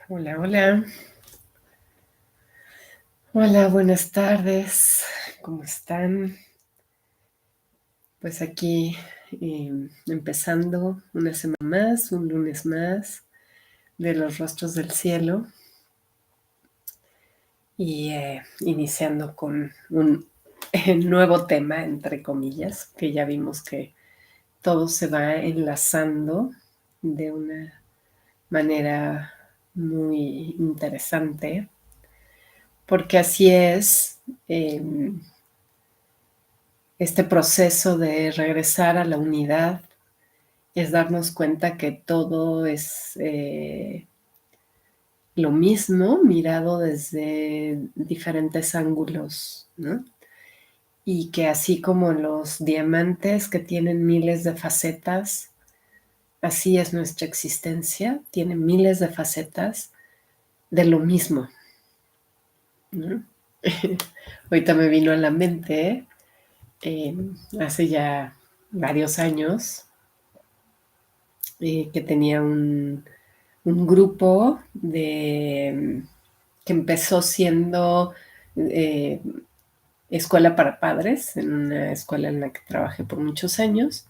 Hola, hola. Hola, buenas tardes. ¿Cómo están? Pues aquí empezando una semana más, un lunes más de los rostros del cielo y iniciando con un nuevo tema, entre comillas, que ya vimos que todo se va enlazando de una manera muy interesante, porque así es. Este proceso de regresar a la unidad es darnos cuenta que todo es lo mismo mirado desde diferentes ángulos, ¿no? Y que así como los diamantes que tienen miles de facetas, así es nuestra existencia, tiene miles de facetas de lo mismo, ¿no? Ahorita me vino a la mente, hace ya varios años, que tenía un grupo que empezó siendo eh, escuela para padres, en una escuela en la que trabajé por muchos años.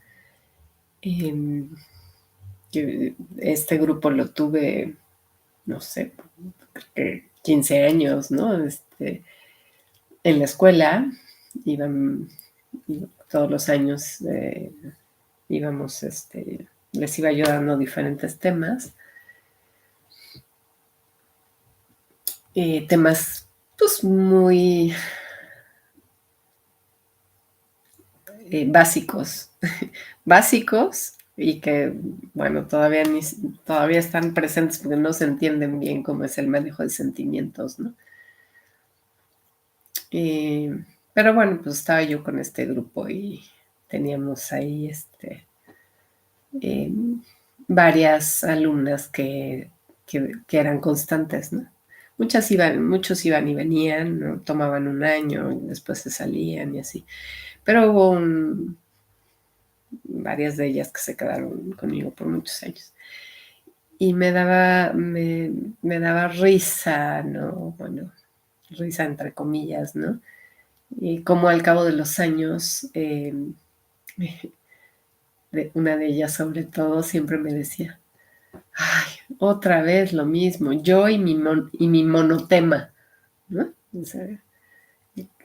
Eh, este grupo lo tuve, no sé, 15 años, ¿no? En la escuela iban, todos los años íbamos, les iba yo dando diferentes temas. Temas pues muy básicos, básicos y que, bueno, todavía están presentes porque no se entienden bien cómo es el manejo de sentimientos, ¿no? Pero bueno, pues estaba yo con este grupo y teníamos ahí eh, varias alumnas que eran constantes, ¿no? Muchos iban y venían, ¿no? Tomaban un año, y después se salían y así. Pero hubo varias de ellas que se quedaron conmigo por muchos años. Y me daba risa, ¿no? Bueno, risa entre comillas, ¿no? Y como al cabo de los años, una de ellas sobre todo siempre me decía, ay, otra vez lo mismo, yo y mi monotema, ¿no? O sea,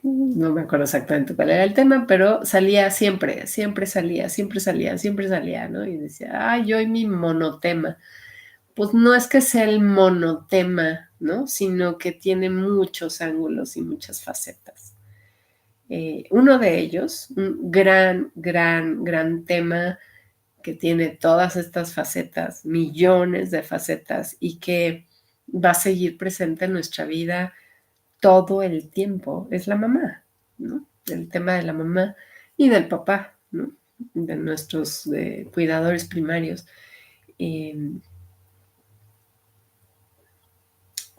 no me acuerdo exactamente cuál era el tema, pero salía siempre, siempre salía, siempre salía, siempre salía, ¿no? Y decía, ay, yo y mi monotema. Pues no es que sea el monotema, ¿no? Sino que tiene muchos ángulos y muchas facetas. Uno de ellos, un gran tema que tiene todas estas facetas, millones de facetas y que va a seguir presente en nuestra vida todo el tiempo, es la mamá, ¿no? El tema de la mamá y del papá, ¿no? De nuestros cuidadores primarios. Eh,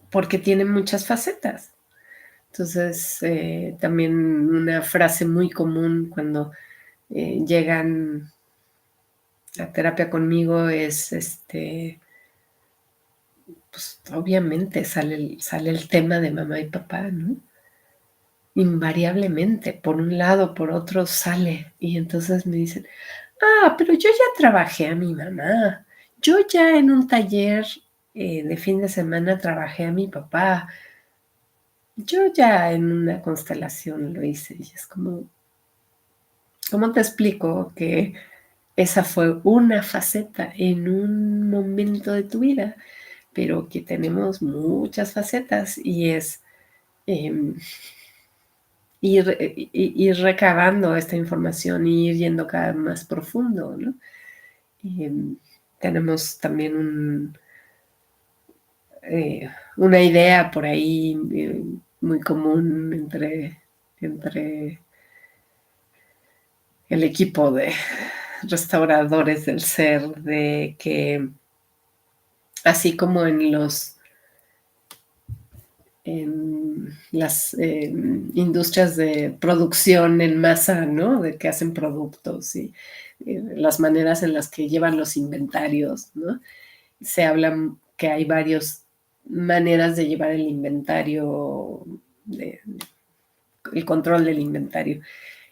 Porque tiene muchas facetas. Entonces, también una frase muy común cuando llegan a terapia conmigo es, pues obviamente sale el tema de mamá y papá, ¿no? Invariablemente, por un lado, por otro sale. Y entonces me dicen, ah, pero yo ya trabajé a mi mamá. Yo ya en un taller de fin de semana trabajé a mi papá. Yo ya en una constelación lo hice y es como, ¿cómo te explico que esa fue una faceta en un momento de tu vida, pero que tenemos muchas facetas y es eh, ir recabando esta información y ir yendo cada vez más profundo, ¿no? Eh, Tenemos también una idea por ahí muy común entre el equipo de restauradores del ser, de que así como en las industrias de producción en masa, ¿no? De que hacen productos y las maneras en las que llevan los inventarios, ¿no? Se habla que hay varios maneras de llevar el inventario, el control del inventario.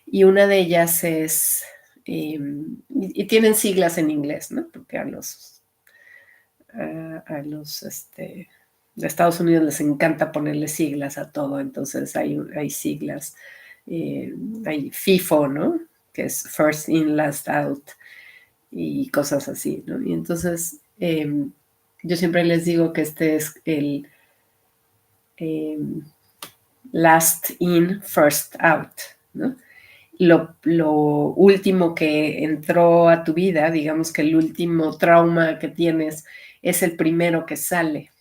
Y una de ellas es, y tienen siglas en inglés, ¿no? Porque a los de Estados Unidos les encanta ponerle siglas a todo, entonces hay siglas. Hay FIFO, ¿no? Que es First In, Last Out, y cosas así, ¿no? Y entonces yo siempre les digo que este es el Last In, First Out, ¿no? Lo último que entró a tu vida, digamos que el último trauma que tienes es el primero que sale,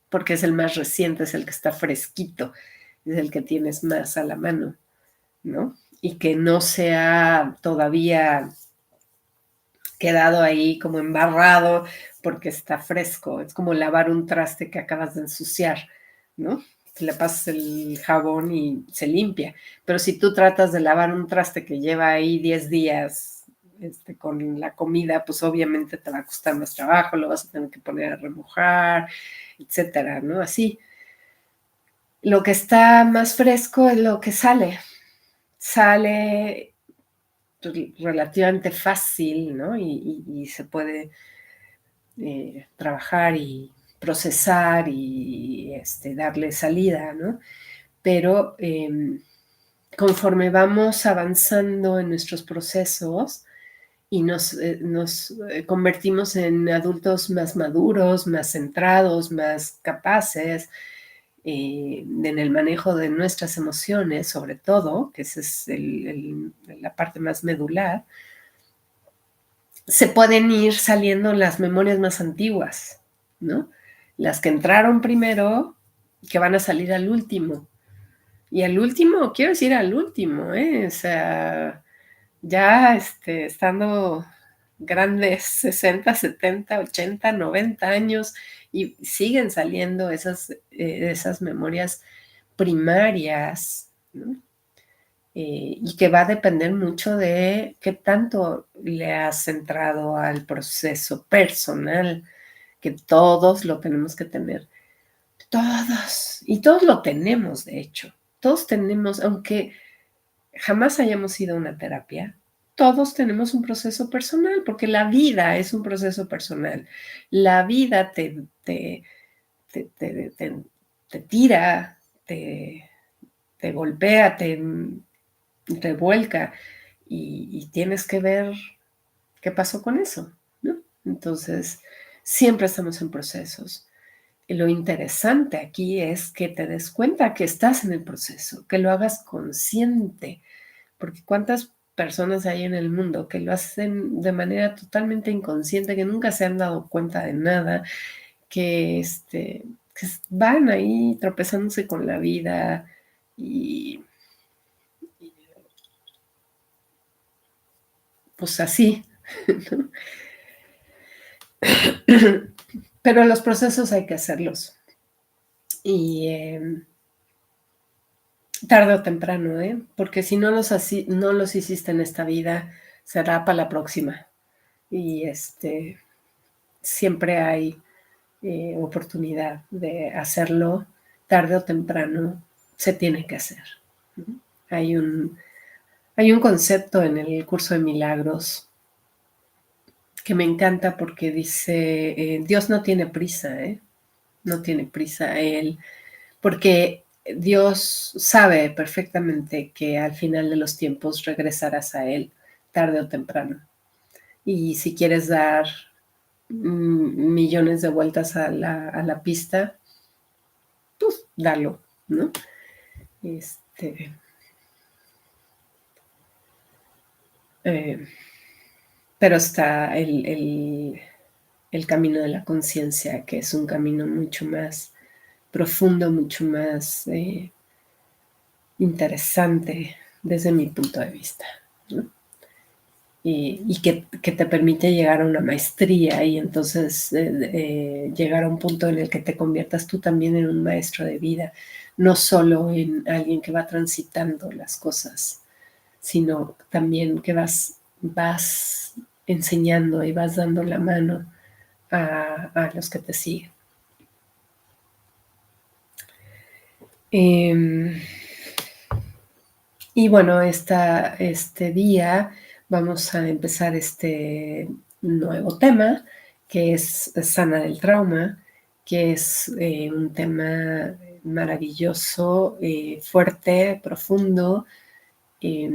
porque es el más reciente, es el que está fresquito, es el que tienes más a la mano, ¿no? Y que no se ha todavía quedado ahí como embarrado porque está fresco. Es como lavar un traste que acabas de ensuciar, ¿no? Le pasas el jabón y se limpia. Pero si tú tratas de lavar un traste que lleva ahí 10 días con la comida, pues obviamente te va a costar más trabajo, lo vas a tener que poner a remojar, etcétera, ¿no? Así. Lo que está más fresco es lo que sale. Sale relativamente fácil, ¿no? Y se puede trabajar y procesar y darle salida, ¿no? Pero conforme vamos avanzando en nuestros procesos y nos convertimos en adultos más maduros, más centrados, más capaces en el manejo de nuestras emociones, sobre todo, que esa es la parte más medular, se pueden ir saliendo las memorias más antiguas, ¿no? Las que entraron primero, que van a salir al último. Y al último, quiero decir al último, ¿eh? O sea, ya estando grandes 60, 70, 80, 90 años y siguen saliendo esas memorias primarias, ¿no? Y que va a depender mucho de qué tanto le has centrado al proceso personal, que todos lo tenemos que tener. Todos. Y todos lo tenemos, de hecho. Todos tenemos, aunque jamás hayamos ido a una terapia, todos tenemos un proceso personal, porque la vida es un proceso personal. La vida te tira, te golpea, te revuelca y tienes que ver qué pasó con eso, ¿no? Entonces, siempre estamos en procesos. Y lo interesante aquí es que te des cuenta que estás en el proceso, que lo hagas consciente, porque cuántas personas hay en el mundo que lo hacen de manera totalmente inconsciente, que nunca se han dado cuenta de nada, que van ahí tropezándose con la vida y pues así, ¿no? Pero los procesos hay que hacerlos. Y tarde o temprano, ¿eh? Porque si no los hiciste en esta vida, será para la próxima. Y siempre hay oportunidad de hacerlo, tarde o temprano se tiene que hacer. Hay un, hay un concepto en el curso de milagros que me encanta porque dice, Dios no tiene prisa, ¿eh? No tiene prisa él, porque Dios sabe perfectamente que al final de los tiempos regresarás a Él, tarde o temprano. Y si quieres dar millones de vueltas a la pista, pues dalo, ¿no? Este, eh, pero está el camino de la conciencia, que es un camino mucho más profundo, mucho más interesante desde mi punto de vista, ¿no? Y que te permite llegar a una maestría y entonces llegar a un punto en el que te conviertas tú también en un maestro de vida, no solo en alguien que va transitando las cosas, sino también que vas enseñando y vas dando la mano a los que te siguen. Y bueno, este día vamos a empezar este nuevo tema, que es sanar el trauma, que es un tema maravilloso, fuerte, profundo, eh,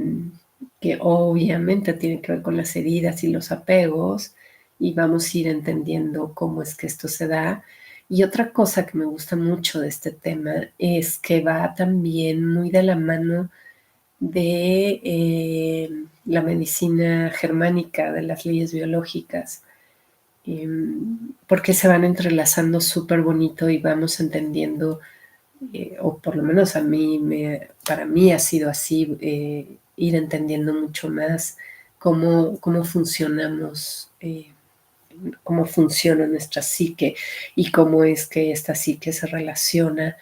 que obviamente tiene que ver con las heridas y los apegos, y vamos a ir entendiendo cómo es que esto se da. Y otra cosa que me gusta mucho de este tema es que va también muy de la mano de la medicina germánica, de las leyes biológicas, eh, porque se van entrelazando súper bonito y vamos entendiendo, o por lo menos para mí ha sido así, ir entendiendo mucho más cómo funcionamos, cómo funciona nuestra psique y cómo es que esta psique se relaciona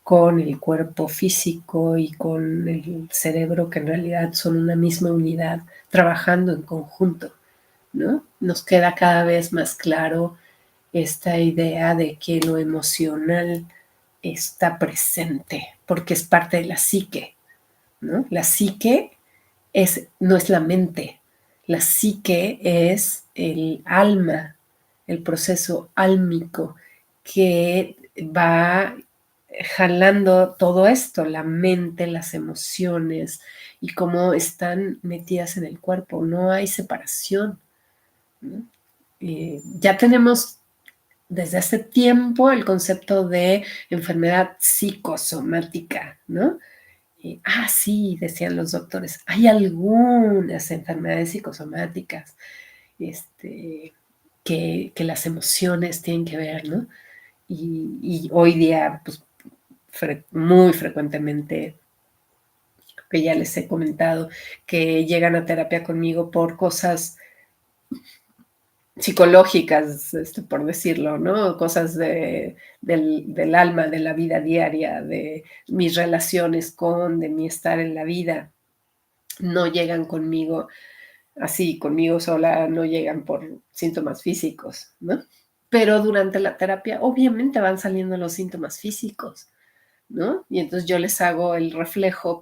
con el cuerpo físico y con el cerebro, que en realidad son una misma unidad trabajando en conjunto, ¿no? Nos queda cada vez más claro esta idea de que lo emocional está presente porque es parte de la psique, ¿no? La psique no es la mente, la psique es el alma, el proceso álmico que va jalando todo esto, la mente, las emociones y cómo están metidas en el cuerpo. No hay separación, ¿no? Ya tenemos desde hace tiempo el concepto de enfermedad psicosomática, ¿no? Sí, decían los doctores, hay algunas enfermedades psicosomáticas, que las emociones tienen que ver, ¿no? Y hoy día, pues, muy frecuentemente, que ya les he comentado, que llegan a terapia conmigo por cosas psicológicas, por decirlo, ¿no? Cosas del alma, de la vida diaria, de mis relaciones de mi estar en la vida. No llegan conmigo así, conmigo sola, no llegan por síntomas físicos, ¿no? Pero durante la terapia obviamente van saliendo los síntomas físicos, ¿no? Y entonces yo les hago el reflejo,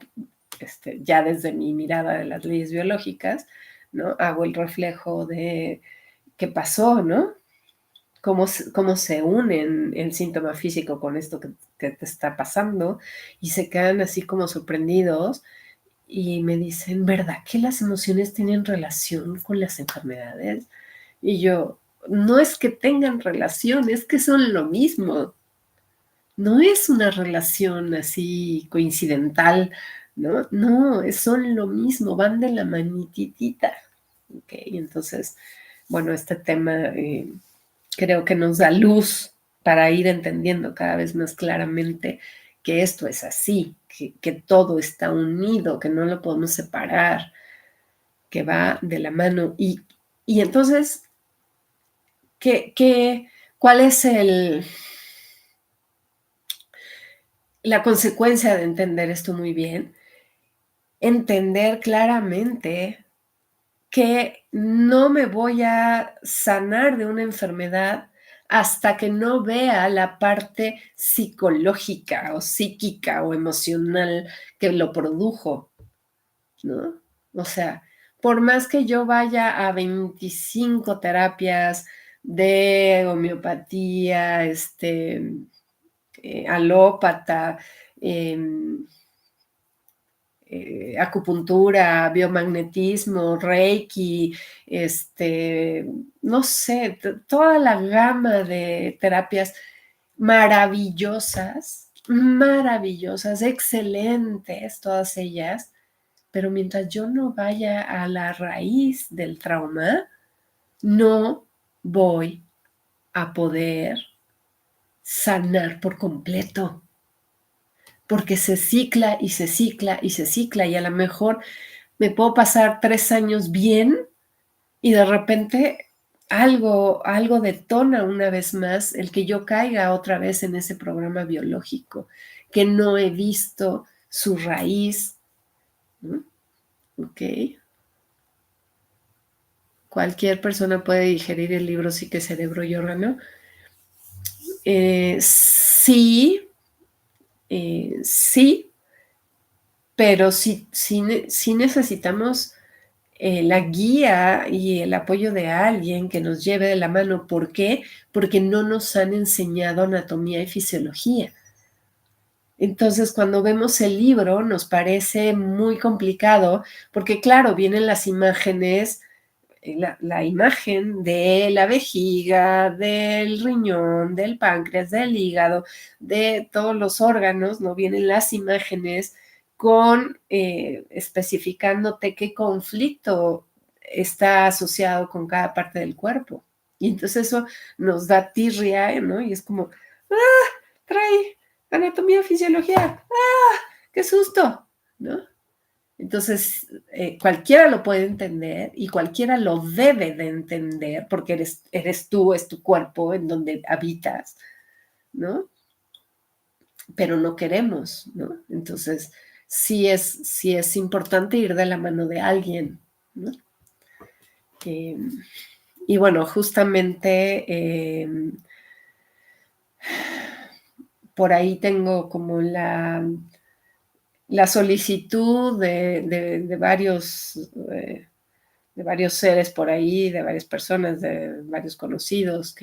ya desde mi mirada de las leyes biológicas, ¿no? Hago el reflejo de qué pasó, ¿no? Cómo se unen el síntoma físico con esto que te está pasando, y se quedan así como sorprendidos y me dicen, ¿verdad que las emociones tienen relación con las enfermedades? Y yo, no es que tengan relación, es que son lo mismo. No es una relación así coincidental, ¿no? No, son lo mismo, van de la manititita. Ok, entonces, bueno, este tema creo que nos da luz para ir entendiendo cada vez más claramente que esto es así, que todo está unido, que no lo podemos separar, que va de la mano. Y entonces, ¿cuál es la consecuencia de entender esto muy bien? Entender claramente que no me voy a sanar de una enfermedad hasta que no vea la parte psicológica o psíquica o emocional que lo produjo, ¿no? O sea, por más que yo vaya a 25 terapias de homeopatía, alópata, eh, acupuntura, biomagnetismo, reiki, no sé, toda la gama de terapias maravillosas, maravillosas, excelentes, todas ellas, pero mientras yo no vaya a la raíz del trauma, no voy a poder sanar por completo, porque se cicla y se cicla y se cicla, y a lo mejor me puedo pasar 3 años bien y de repente algo detona una vez más el que yo caiga otra vez en ese programa biológico, que no he visto su raíz, ¿no? ¿Ok? Cualquier persona puede digerir el libro Psique, Cerebro y Órgano. Sí, Sí, pero sí necesitamos la guía y el apoyo de alguien que nos lleve de la mano. ¿Por qué? Porque no nos han enseñado anatomía y fisiología. Entonces, cuando vemos el libro, nos parece muy complicado, porque claro, vienen las imágenes, la imagen de la vejiga, del riñón, del páncreas, del hígado, de todos los órganos, ¿no? Vienen las imágenes con especificándote qué conflicto está asociado con cada parte del cuerpo. Y entonces eso nos da tirria, ¿no? Y es como, trae anatomía, fisiología, qué susto, ¿no? Entonces, cualquiera lo puede entender y cualquiera lo debe de entender porque eres tú, es tu cuerpo en donde habitas, ¿no? Pero no queremos, ¿no? Entonces, sí es importante ir de la mano de alguien, ¿no? Eh, y bueno, justamente por ahí tengo como la solicitud de varios seres por ahí, de varias personas, de varios conocidos,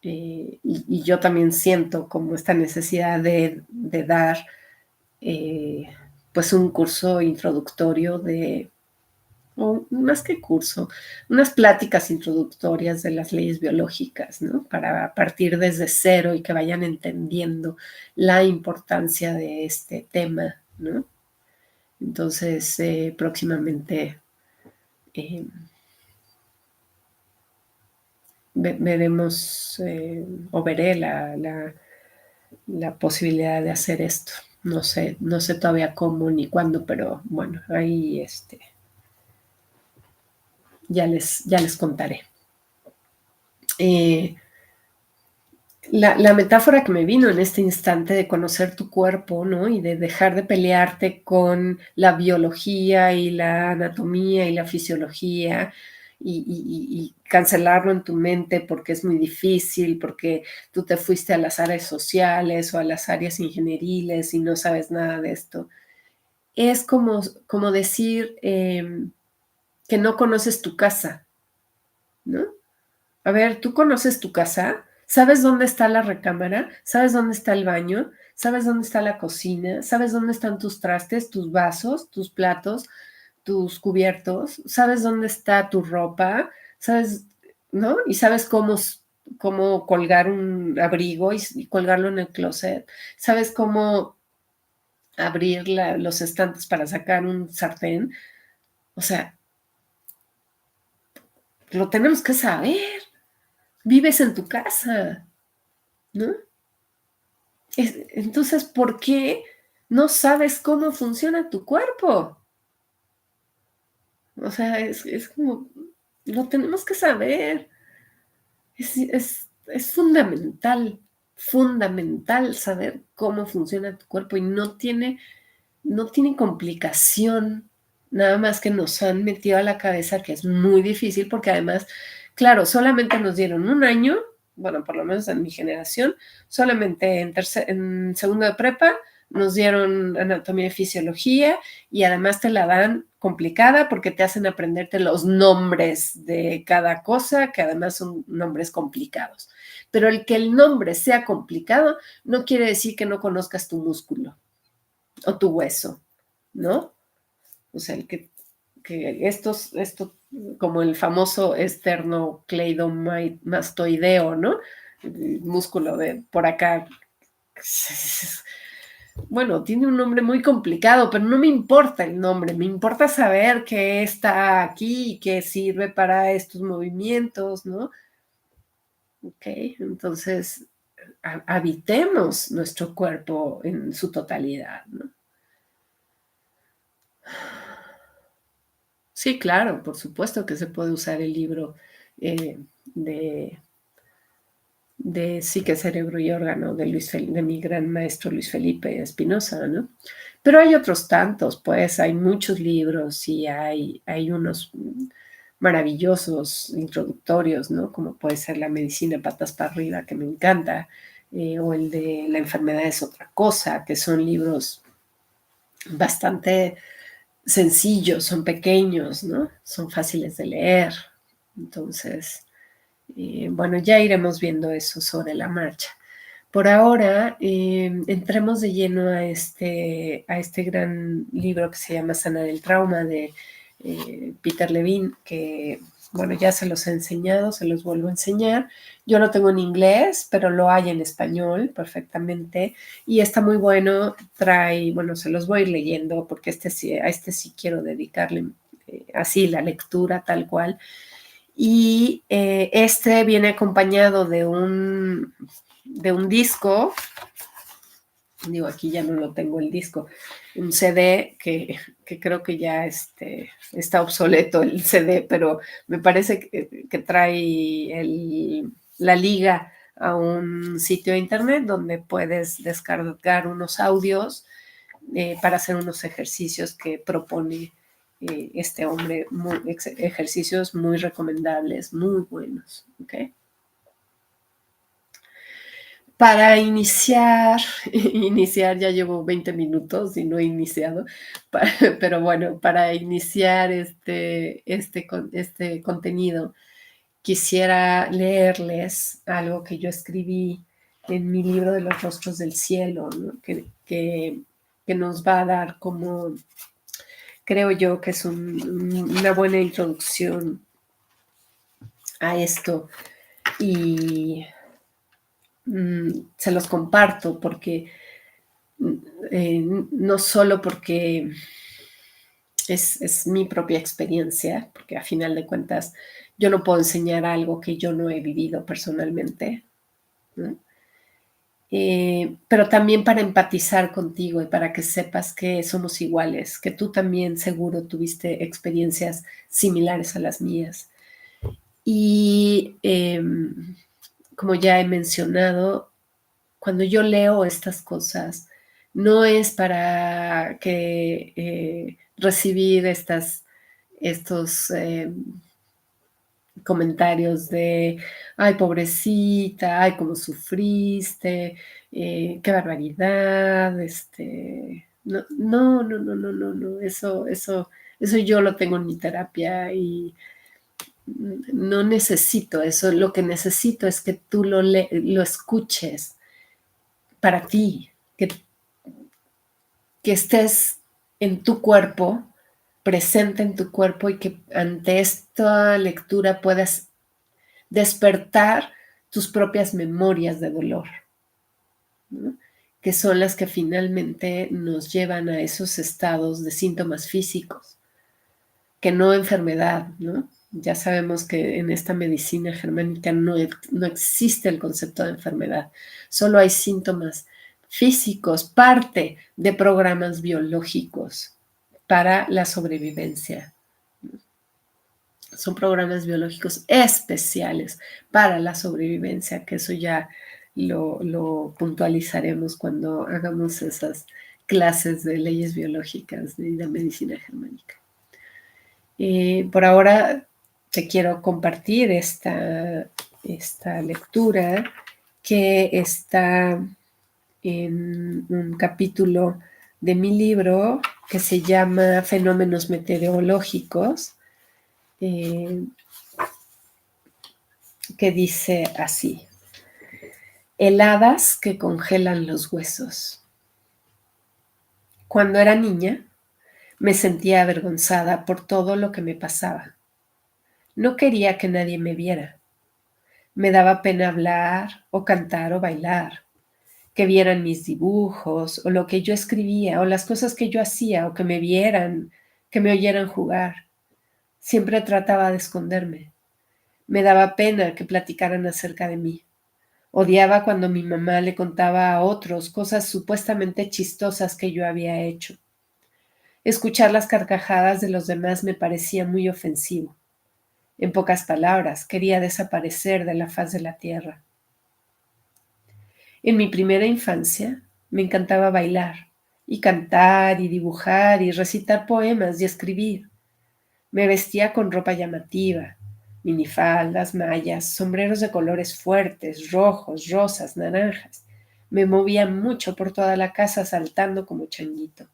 y yo también siento como esta necesidad de dar eh, pues un curso introductorio o más que curso, unas pláticas introductorias de las leyes biológicas, ¿no? Para partir desde cero y que vayan entendiendo la importancia de este tema, ¿no? Entonces, próximamente eh, veremos o veré la posibilidad de hacer esto. No sé todavía cómo ni cuándo, pero bueno, ahí ya les contaré. Eh, la metáfora que me vino en este instante de conocer tu cuerpo, ¿no? Y de dejar de pelearte con la biología y la anatomía y la fisiología y cancelarlo en tu mente porque es muy difícil, porque tú te fuiste a las áreas sociales o a las áreas ingenieriles y no sabes nada de esto. Es como decir que no conoces tu casa, ¿no? A ver, ¿tú conoces tu casa? ¿Sabes dónde está la recámara? ¿Sabes dónde está el baño? ¿Sabes dónde está la cocina? ¿Sabes dónde están tus trastes, tus vasos, tus platos, tus cubiertos? ¿Sabes dónde está tu ropa? ¿Sabes, no? Y sabes cómo colgar un abrigo y colgarlo en el closet. ¿Sabes cómo abrir los estantes para sacar un sartén? O sea, lo tenemos que saber. Vives en tu casa, ¿no? Entonces, ¿por qué no sabes cómo funciona tu cuerpo? O sea, es como, lo tenemos que saber. Es fundamental, fundamental saber cómo funciona tu cuerpo y no tiene complicación, nada más que nos han metido a la cabeza que es muy difícil porque además, claro, solamente nos dieron un año, bueno, por lo menos en mi generación, solamente en segundo de prepa nos dieron anatomía y fisiología y además te la dan complicada porque te hacen aprenderte los nombres de cada cosa, que además son nombres complicados. Pero el que el nombre sea complicado no quiere decir que no conozcas tu músculo o tu hueso, ¿no? O sea, que esto como el famoso esternocleidomastoideo, ¿no? El músculo de por acá. Bueno, tiene un nombre muy complicado, pero no me importa el nombre, me importa saber qué está aquí y qué sirve para estos movimientos, ¿no? Ok, entonces habitemos nuestro cuerpo en su totalidad, ¿no? Sí, claro, por supuesto que se puede usar el libro eh, de, de Psique, Cerebro y Órgano de mi gran maestro Luis Felipe Espinosa, ¿no? Pero hay otros tantos, pues hay muchos libros y hay unos maravillosos introductorios, ¿no? Como puede ser La medicina patas para arriba, que me encanta, o el de La enfermedad es otra cosa, que son libros bastante sencillos, son pequeños, ¿no? Son fáciles de leer. Entonces, bueno, ya iremos viendo eso sobre la marcha. Por ahora, entremos de lleno a este gran libro que se llama Sanar el Trauma de Peter Levine, que, bueno, ya se los he enseñado, se los vuelvo a enseñar. Yo lo tengo en inglés, pero lo hay en español perfectamente y está muy bueno. Trae, bueno, se los voy a ir leyendo porque a este sí quiero dedicarle así la lectura tal cual. Y este viene acompañado de un disco, digo, aquí ya no lo tengo el disco, un CD que creo que ya está obsoleto el CD, pero me parece que trae la liga a un sitio de internet donde puedes descargar unos audios para hacer unos ejercicios que propone este hombre, ejercicios muy recomendables, muy buenos. ¿Okay? Para iniciar, iniciar ya llevo 20 minutos y no he iniciado, pero bueno, para iniciar este contenido, quisiera leerles algo que yo escribí en mi libro de los rostros del cielo, ¿no? Que nos va a dar como, creo yo, que es una buena introducción a esto y se los comparto porque no solo porque es mi propia experiencia, porque a final de cuentas yo no puedo enseñar algo que yo no he vivido personalmente, ¿no? Pero también para empatizar contigo y para que sepas que somos iguales, que tú también seguro tuviste experiencias similares a las mías. Y como ya he mencionado, cuando yo leo estas cosas, no es para que recibir estos comentarios de, ay, pobrecita, ay, cómo sufriste, qué barbaridad, no, eso yo lo tengo en mi terapia y no necesito eso, lo que necesito es que tú lo escuches para ti, que estés en tu cuerpo, presente en tu cuerpo y que ante esta lectura puedas despertar tus propias memorias de dolor, ¿no? Que son las que finalmente nos llevan a esos estados de síntomas físicos, que no enfermedad, ¿no? Ya sabemos que en esta medicina germánica no existe el concepto de enfermedad, solo hay síntomas físicos, parte de programas biológicos para la sobrevivencia. Son programas biológicos especiales para la sobrevivencia, que eso ya lo puntualizaremos cuando hagamos esas clases de leyes biológicas de la medicina germánica. Por ahora te quiero compartir esta lectura que está en un capítulo de mi libro que se llama Fenómenos Meteorológicos, que dice así: heladas que congelan los huesos. Cuando era niña, me sentía avergonzada por todo lo que me pasaba. No quería que nadie me viera. Me daba pena hablar o cantar o bailar, que vieran mis dibujos o lo que yo escribía o las cosas que yo hacía o que me vieran, que me oyeran jugar. Siempre trataba de esconderme. Me daba pena que platicaran acerca de mí. Odiaba cuando mi mamá le contaba a otros cosas supuestamente chistosas que yo había hecho. Escuchar las carcajadas de los demás me parecía muy ofensivo. En pocas palabras, quería desaparecer de la faz de la tierra. En mi primera infancia me encantaba bailar y cantar y dibujar y recitar poemas y escribir. Me vestía con ropa llamativa. minifaldas, mallas, sombreros de colores fuertes, rojos, rosas, naranjas. Me movía mucho por toda la casa saltando como changuito.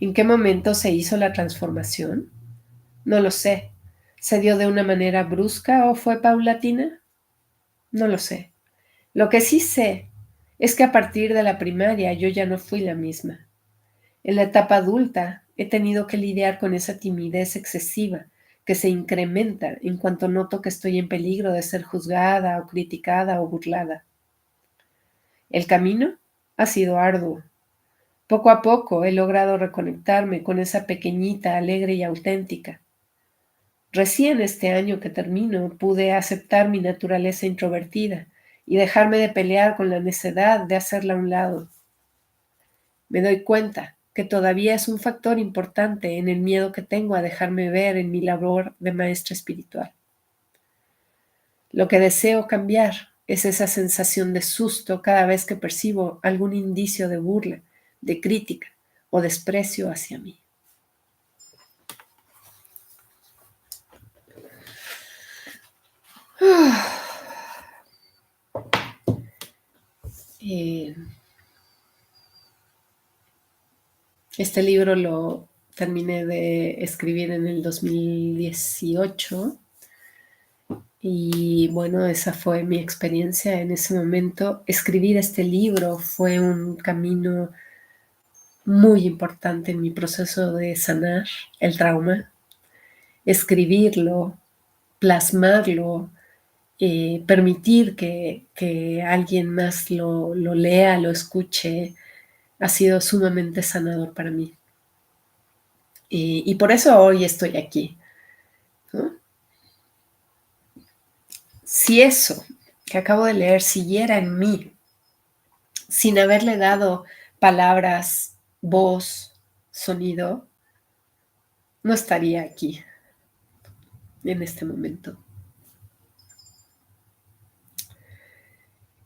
¿En qué momento se hizo la transformación? No lo sé. ¿Se dio de una manera brusca o fue paulatina? No lo sé. Lo que sí sé es que a partir de la primaria yo ya no fui la misma. En la etapa adulta he tenido que lidiar con esa timidez excesiva que se incrementa en cuanto noto que estoy en peligro de ser juzgada o criticada o burlada. El camino ha sido arduo. Poco a poco he logrado reconectarme con esa pequeñita, alegre y auténtica. Recién este año que termino pude aceptar mi naturaleza introvertida y dejarme de pelear con la necedad de hacerla a un lado. Me doy cuenta que todavía es un factor importante en el miedo que tengo a dejarme ver en mi labor de maestra espiritual. Lo que deseo cambiar es esa sensación de susto cada vez que percibo algún indicio de burla, de crítica o desprecio hacia mí. Eh, Este libro lo terminé de escribir en el 2018 y bueno, esa fue mi experiencia en ese momento. Escribir este libro fue un camino muy importante en mi proceso de sanar el trauma. Escribirlo, plasmarlo, permitir que alguien más lo lea, lo escuche, ha sido sumamente sanador para mí. Y por eso hoy estoy aquí, ¿no? Si eso que acabo de leer siguiera en mí, sin haberle dado palabras, voz, sonido, no estaría aquí en este momento.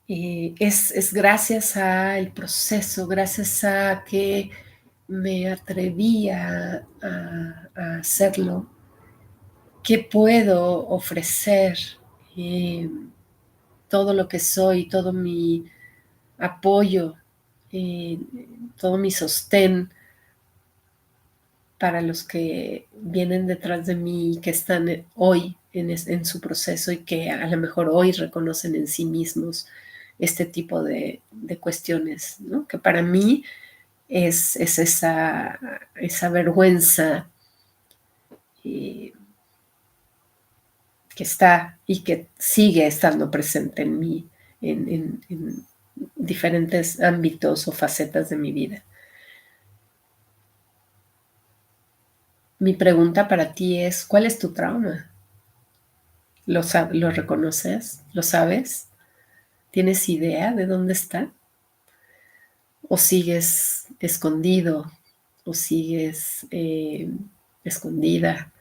Es gracias al proceso, gracias a que me atreví a hacerlo, que puedo ofrecer eh, todo lo que soy, todo mi apoyo, eh, todo mi sostén para los que vienen detrás de mí y que están hoy en su proceso y que a lo mejor hoy reconocen en sí mismos este tipo de cuestiones, ¿no? Que para mí es esa vergüenza eh, que está y que sigue estando presente en mí en diferentes ámbitos o facetas de mi vida. Mi pregunta para ti es, ¿cuál es tu trauma? ¿Lo reconoces? ¿Lo sabes? ¿Tienes idea de dónde está? ¿O sigues escondido? ¿O sigues escondida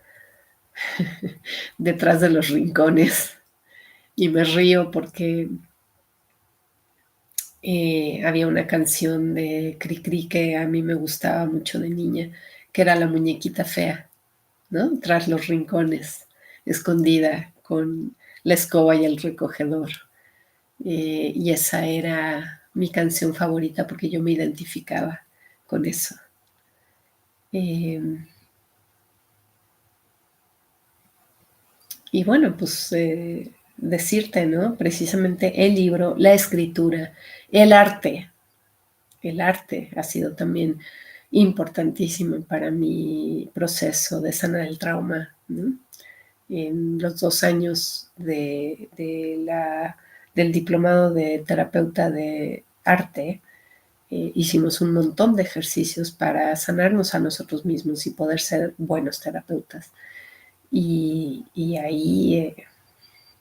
detrás de los rincones? Y me río porque había una canción de Cricri que a mí me gustaba mucho de niña, que era la muñequita fea, ¿no? Tras los rincones, escondida con la escoba y el recogedor. Y esa era mi canción favorita porque yo me identificaba con eso. Eh, y bueno, pues decirte, ¿no? Precisamente el libro, la escritura, el arte ha sido también importantísimo para mi proceso de sanar el trauma, ¿no? En los 2 años del diplomado de terapeuta de arte, hicimos un montón de ejercicios para sanarnos a nosotros mismos y poder ser buenos terapeutas. Y ahí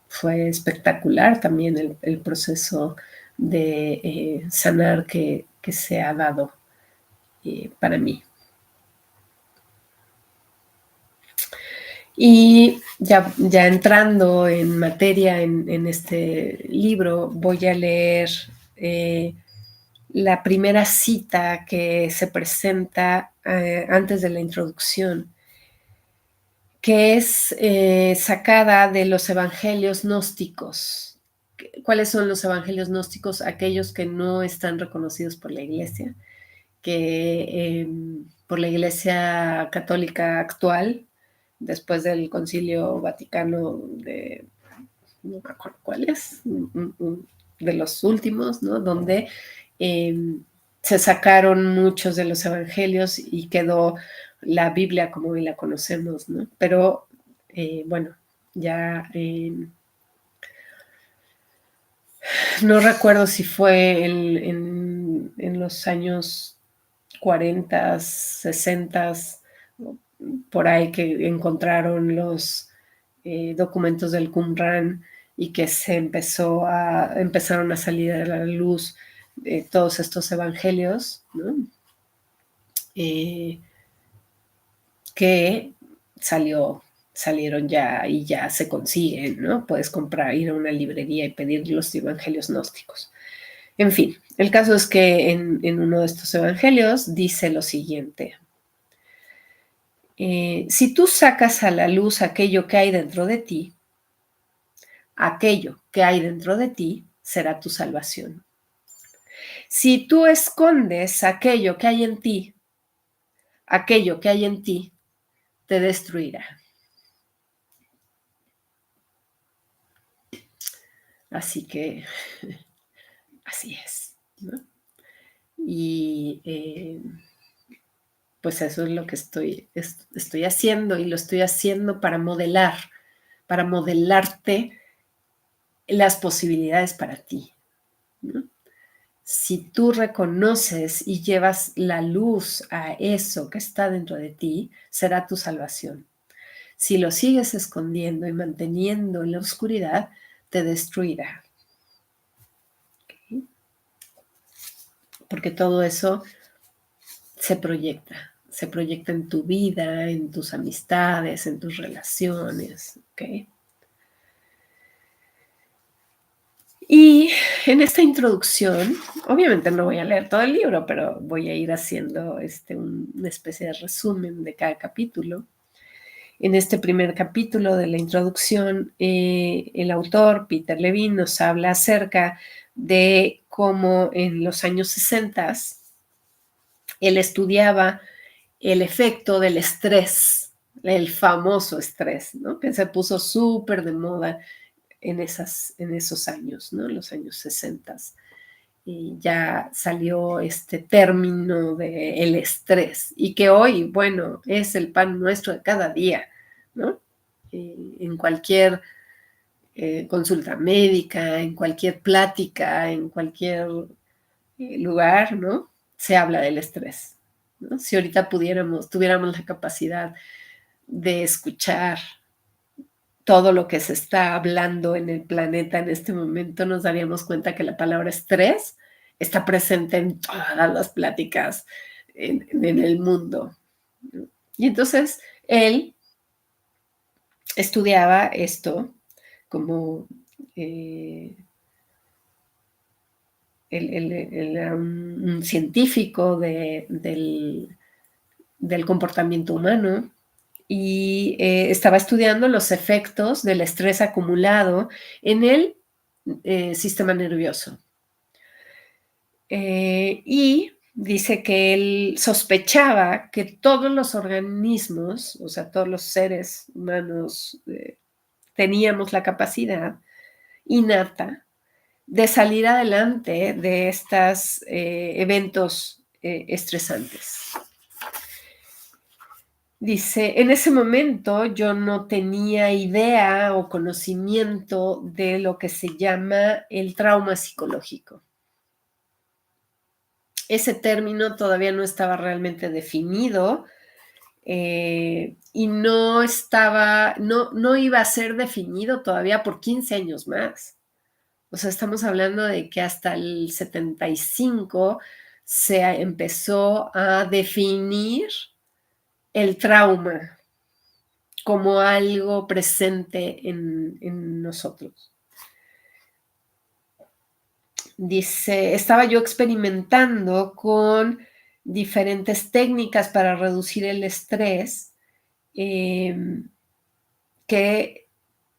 fue espectacular también el proceso de sanar que se ha dado para mí. Y ya entrando en materia en este libro, voy a leer la primera cita que se presenta antes de la introducción, que es sacada de los evangelios gnósticos. ¿Cuáles son los evangelios gnósticos? Aquellos que no están reconocidos por la Iglesia, que por la Iglesia Católica actual, después del Concilio Vaticano de, no me acuerdo cuál es, de los últimos, ¿no? Donde se sacaron muchos de los evangelios y quedó la Biblia como hoy la conocemos, ¿no? Pero bueno, ya no recuerdo si fue en los años 40, 60, por ahí que encontraron los documentos del Qumran y que empezaron a salir a la luz todos estos evangelios, ¿no? Que salieron ya y ya se consiguen, ¿no? Puedes ir a una librería y pedir los evangelios gnósticos. En fin, el caso es que en uno de estos evangelios dice lo siguiente. Si tú sacas a la luz aquello que hay dentro de ti, aquello que hay dentro de ti será tu salvación. Si tú escondes aquello que hay en ti, aquello que hay en ti te destruirá. Así que así es, ¿no? Y pues eso es lo que estoy haciendo, y lo estoy haciendo para modelarte las posibilidades para ti, ¿no? Si tú reconoces y llevas la luz a eso que está dentro de ti, será tu salvación. Si lo sigues escondiendo y manteniendo en la oscuridad, te destruirá. ¿Okay? Porque todo eso se proyecta en tu vida, en tus amistades, en tus relaciones, ¿ok? Y en esta introducción, obviamente no voy a leer todo el libro, pero voy a ir haciendo una especie de resumen de cada capítulo. En este primer capítulo de la introducción, el autor, Peter Levine, nos habla acerca de cómo en los años 60 él estudiaba el efecto del estrés, el famoso estrés, ¿no? Que se puso súper de moda en esos años, ¿no? Los años 60. Y ya salió este término del estrés y que hoy, bueno, es el pan nuestro de cada día, ¿no? En cualquier consulta médica, en cualquier plática, en cualquier lugar, ¿no? Se habla del estrés, ¿no? Si ahorita tuviéramos la capacidad de escuchar todo lo que se está hablando en el planeta en este momento, nos daríamos cuenta que la palabra estrés está presente en todas las pláticas en el mundo. Y entonces él estudiaba esto como él era un científico del comportamiento humano y estaba estudiando los efectos del estrés acumulado en el sistema nervioso. Y dice que él sospechaba que todos los organismos, o sea, todos los seres humanos, teníamos la capacidad innata de salir adelante de estos eventos estresantes. Dice, en ese momento yo no tenía idea o conocimiento de lo que se llama el trauma psicológico. Ese término todavía no estaba realmente definido y no iba a ser definido todavía por 15 años más. O sea, estamos hablando de que hasta el 75 se empezó a definir el trauma como algo presente en nosotros. Dice, estaba yo experimentando con diferentes técnicas para reducir el estrés que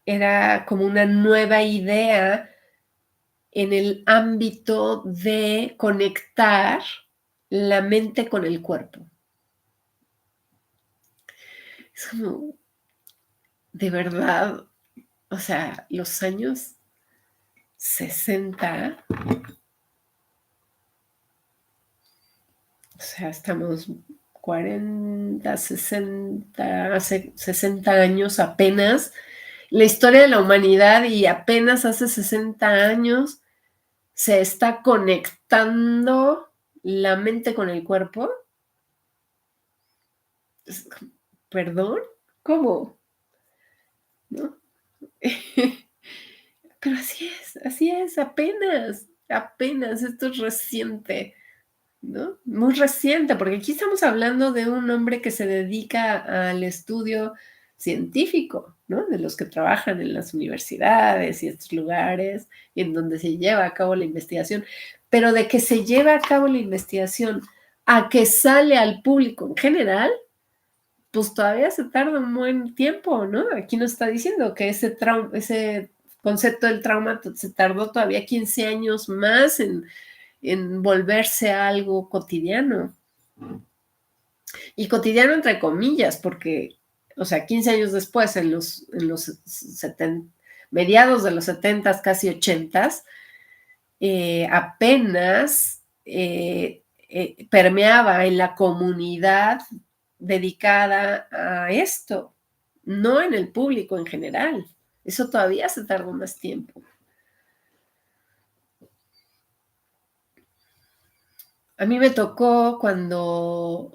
era como una nueva idea en el ámbito de conectar la mente con el cuerpo. Es como, de verdad, o sea, los años 60, o sea, estamos 40, 60, hace 60 años apenas, la historia de la humanidad y apenas hace 60 años se está conectando la mente con el cuerpo. ¿Perdón? ¿Cómo? ¿No? Pero así es, apenas, esto es reciente, ¿no? Muy reciente, porque aquí estamos hablando de un hombre que se dedica al estudio científico, ¿no? De los que trabajan en las universidades y estos lugares, y en donde se lleva a cabo la investigación, pero de que se lleva a cabo la investigación a que sale al público en general, pues todavía se tarda un buen tiempo, ¿no? Aquí nos está diciendo que ese concepto del trauma se tardó todavía 15 años más en volverse algo cotidiano. Y cotidiano entre comillas, porque, o sea, 15 años después, en los mediados de los 70, casi 80, apenas permeaba en la comunidad dedicada a esto, no en el público en general. Eso todavía se tardó más tiempo. A mí me tocó cuando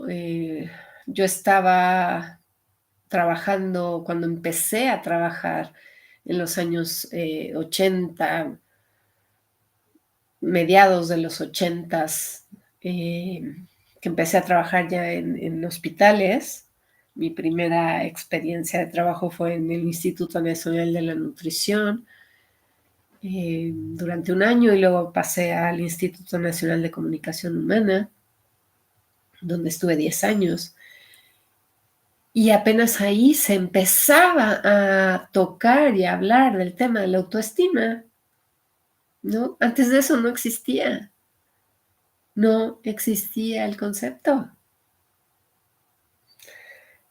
yo estaba trabajando, cuando empecé a trabajar en los años 80, mediados de los 80, que empecé a trabajar ya en hospitales. Mi primera experiencia de trabajo fue en el Instituto Nacional de la Nutrición durante un año y luego pasé al Instituto Nacional de Comunicación Humana, donde estuve 10 años. Y apenas ahí se empezaba a tocar y a hablar del tema de la autoestima, ¿no? Antes de eso no existía el concepto.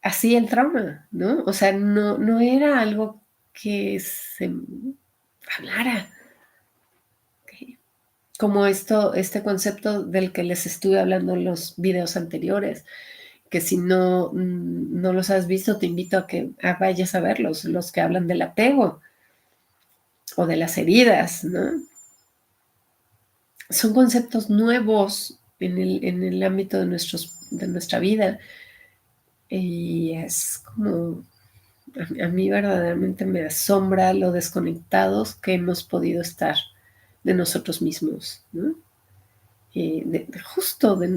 Así el trauma, ¿no? O sea, no era algo que se hablara. ¿Okay? Como este concepto del que les estuve hablando en los videos anteriores, que si no los has visto, te invito a que vayas a verlos, los que hablan del apego o de las heridas, ¿no? Son conceptos nuevos en el ámbito de nuestra vida y es como, a mí verdaderamente me asombra lo desconectados que hemos podido estar de nosotros mismos, ¿no? Justo de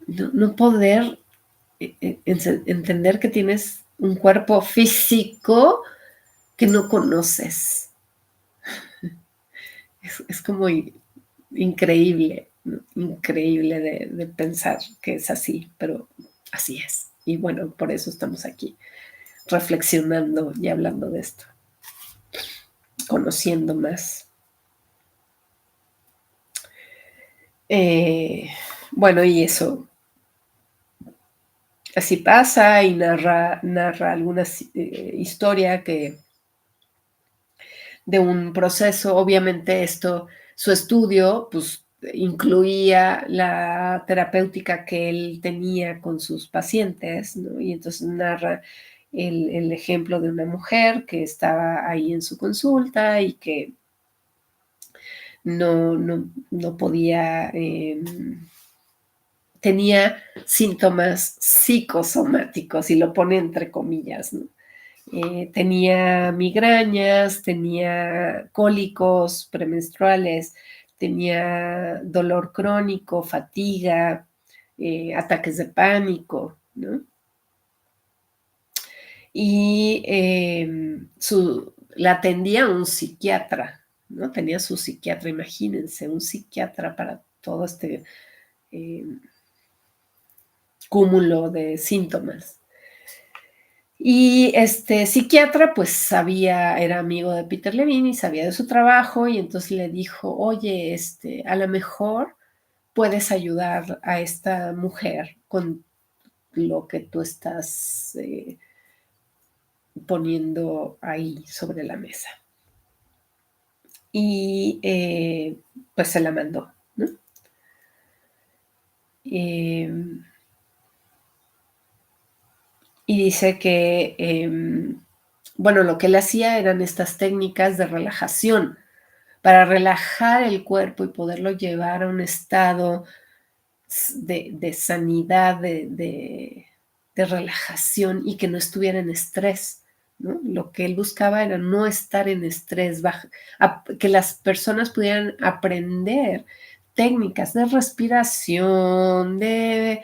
no poder entender que tienes un cuerpo físico que no conoces. Es como increíble, ¿no? Increíble de pensar que es así, pero así es. Y bueno, por eso estamos aquí, reflexionando y hablando de esto, conociendo más. Eh, bueno, y eso, así pasa y narra alguna historia de un proceso. Obviamente su estudio, pues incluía la terapéutica que él tenía con sus pacientes, ¿no? Y entonces narra el ejemplo de una mujer que estaba ahí en su consulta y que no podía, tenía síntomas psicosomáticos, y lo pone entre comillas, ¿no? Tenía migrañas, tenía cólicos premenstruales, tenía dolor crónico, fatiga, ataques de pánico, ¿no? Y la atendía un psiquiatra, ¿no? Tenía su psiquiatra, imagínense, un psiquiatra para todo este eh, cúmulo de síntomas. Y este psiquiatra, pues sabía, era amigo de Peter Levine y sabía de su trabajo, y entonces le dijo: "Oye, a la mejor puedes ayudar a esta mujer con lo que tú estás poniendo ahí sobre la mesa". Y pues se la mandó, ¿no? Em, y dice que, bueno, lo que él hacía eran estas técnicas de relajación para relajar el cuerpo y poderlo llevar a un estado de sanidad, de relajación y que no estuviera en estrés, ¿no? Lo que él buscaba era no estar en estrés, que las personas pudieran aprender técnicas de respiración, eh,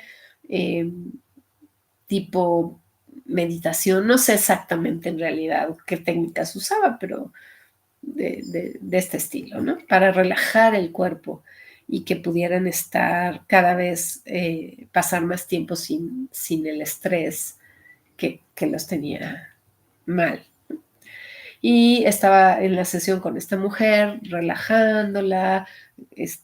tipo meditación, no sé exactamente en realidad qué técnicas usaba, pero de este estilo, ¿no? Para relajar el cuerpo y que pudieran estar cada vez, pasar más tiempo sin el estrés que los tenía mal. Y estaba en la sesión con esta mujer, relajándola,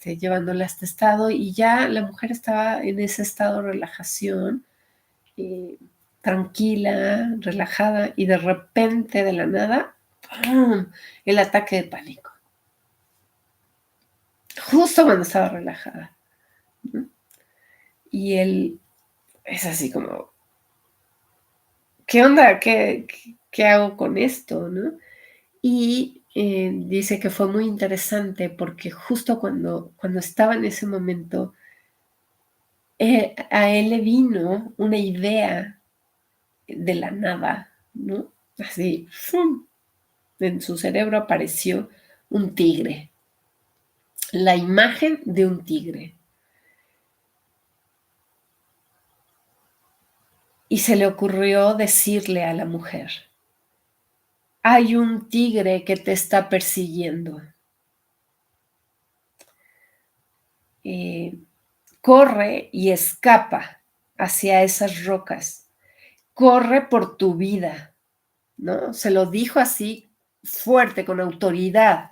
llevándola a este estado, y ya la mujer estaba en ese estado de relajación, eh, tranquila, relajada, y de repente, de la nada, ¡pum!, el ataque de pánico. Justo cuando estaba relajada, ¿no? Y él es así como, ¿qué onda? ¿Qué hago con esto? ¿No? Y dice que fue muy interesante porque justo cuando estaba en ese momento, a él le vino una idea de la nada, ¿no? Así, ¡fum! En su cerebro apareció un tigre, la imagen de un tigre. Y se le ocurrió decirle a la mujer: hay un tigre que te está persiguiendo. Eh, corre y escapa hacia esas rocas. Corre por tu vida, ¿no? Se lo dijo así fuerte, con autoridad.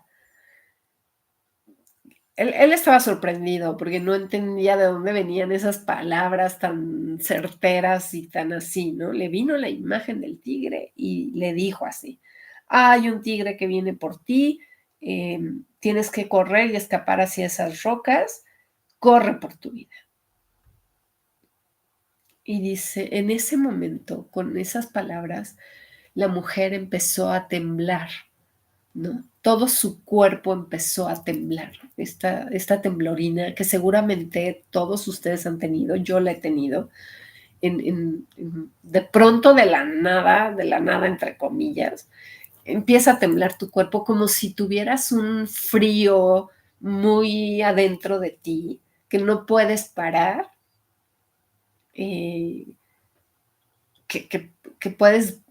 Él estaba sorprendido porque no entendía de dónde venían esas palabras tan certeras y tan así, ¿no? Le vino la imagen del tigre y le dijo así: hay un tigre que viene por ti, tienes que correr y escapar hacia esas rocas, corre por tu vida. Y dice, en ese momento, con esas palabras, la mujer empezó a temblar, ¿no? Todo su cuerpo empezó a temblar, esta temblorina que seguramente todos ustedes han tenido, yo la he tenido, de pronto de la nada entre comillas, empieza a temblar tu cuerpo como si tuvieras un frío muy adentro de ti, que no puedes parar, eh, que, que, que puedes